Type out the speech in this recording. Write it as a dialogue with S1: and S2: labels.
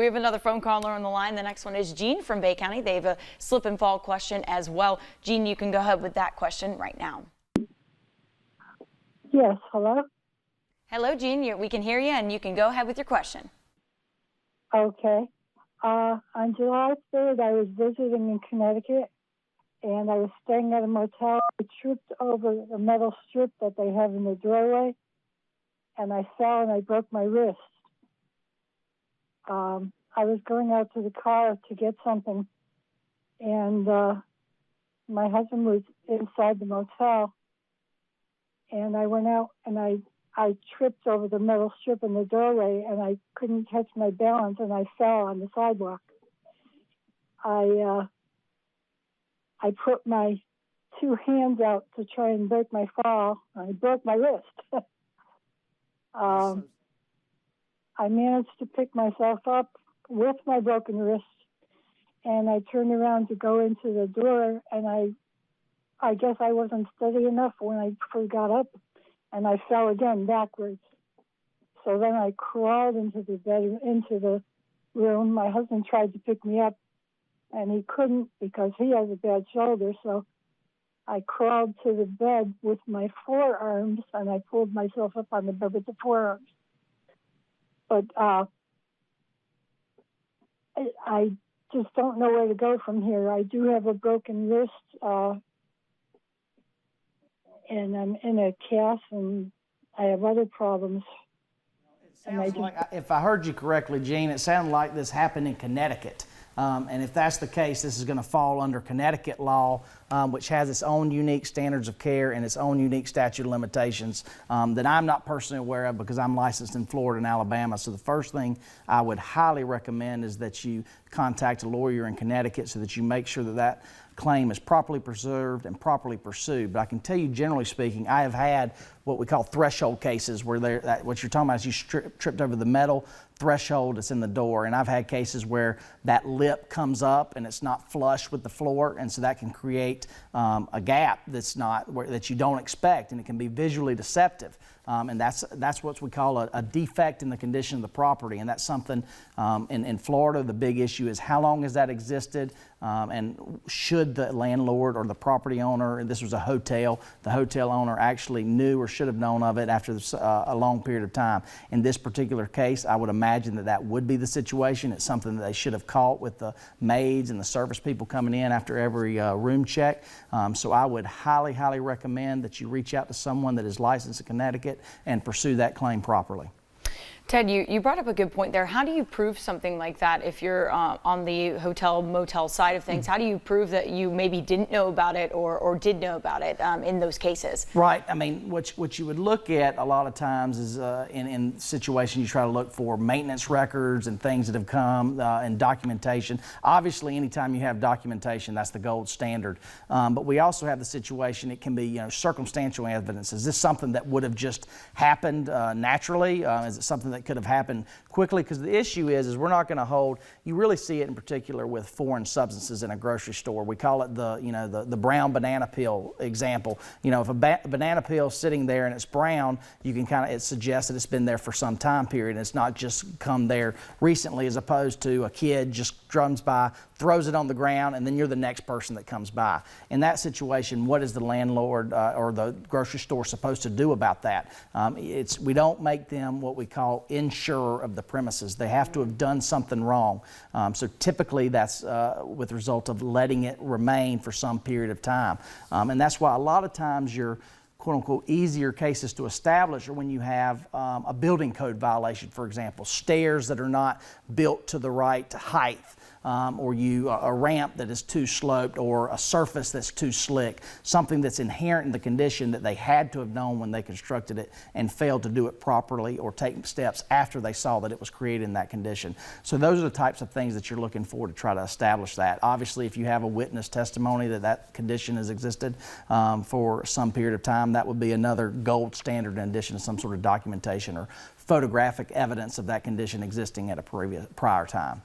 S1: have another phone caller on the line. The next one is Jean from Bay County. They have a slip and fall question as well. Jean, you can go ahead with that question right now.
S2: Yes, hello?
S1: Hello, Jean. We can hear you, and you can go ahead with your question.
S2: Okay. On July 3rd, I was visiting in Connecticut, and I was staying at a motel. I tripped over a metal strip that they have in the doorway, and I fell and I broke my wrist. I was going out to the car to get something, and my husband was inside the motel, and I went out and I tripped over the metal strip in the doorway, and I couldn't catch my balance, and I fell on the sidewalk. I put my two hands out to try and break my fall. I broke my wrist. I managed to pick myself up with my broken wrist, and I turned around to go into the door, and I guess I wasn't steady enough when I first got up, and I fell again backwards. So then I crawled into the bedroom, into the room. My husband tried to pick me up, and he couldn't because he has a bad shoulder. So I crawled to the bed with my forearms, and I pulled myself up on the bed with the forearms. But I just don't know where to go from here. I do have a broken wrist, and I'm in a cast, and I have other problems.
S3: Sounds like, if I heard you correctly, Jean, it sounded like this happened in Connecticut. And if that's the case, this is going to fall under Connecticut law, which has its own unique standards of care and its own unique statute of limitations that I'm not personally aware of because I'm licensed in Florida and Alabama. So the first thing I would highly recommend is that you contact a lawyer in Connecticut so that you make sure that that claim is properly preserved and properly pursued. But I can tell you, generally speaking, I have had what we call threshold cases where what you're talking about is you tripped over the metal threshold that's in the door, and I've had cases where that lip comes up and it's not flush with the floor, and so that can create a gap that you don't expect, and it can be visually deceptive. And that's what we call a defect in the condition of the property, and that's something in Florida. The big issue is how long has that existed, and should the landlord or the property owner, and this was a hotel, the hotel owner actually knew or should have known of it after a long period of time. In this particular case, I would imagine that would be the situation. It's something that they should have caught with the maids and the service people coming in after every room check. So I would highly, highly recommend that you reach out to someone that is licensed in Connecticut and pursue that claim properly.
S1: Ted, you brought up a good point there. How do you prove something like that if you're on the hotel motel side of things? How do you prove that you maybe didn't know about it or did know about it in those cases?
S3: Right. I mean, what you would look at a lot of times is in situations you try to look for maintenance records and things that have come and documentation. Obviously, anytime you have documentation, that's the gold standard. But we also have the situation, it can be circumstantial evidence. Is this something that would have just happened naturally? Is it something that could have happened quickly? Because the issue is we're not going to hold, you really see it in particular with foreign substances in a grocery store. We call it the brown banana peel example. If a banana peel is sitting there and it's brown, you can it suggests that it's been there for some time period, and it's not just come there recently, as opposed to a kid just drums by, throws it on the ground, and then you're the next person that comes by. In that situation, what is the landlord or the grocery store supposed to do about that? We don't make them what we call insurer of the premises. They have to have done something wrong. So typically that's with the result of letting it remain for some period of time. And that's why a lot of times your quote-unquote easier cases to establish are when you have a building code violation, for example, stairs that are not built to the right height, or a ramp that is too sloped, or a surface that's too slick, something that's inherent in the condition that they had to have known when they constructed it and failed to do it properly or take steps after they saw that it was created in that condition. So those are the types of things that you're looking for to try to establish that. Obviously, if you have a witness testimony that condition has existed for some period of time, that would be another gold standard in addition to some sort of documentation or photographic evidence of that condition existing at a prior time.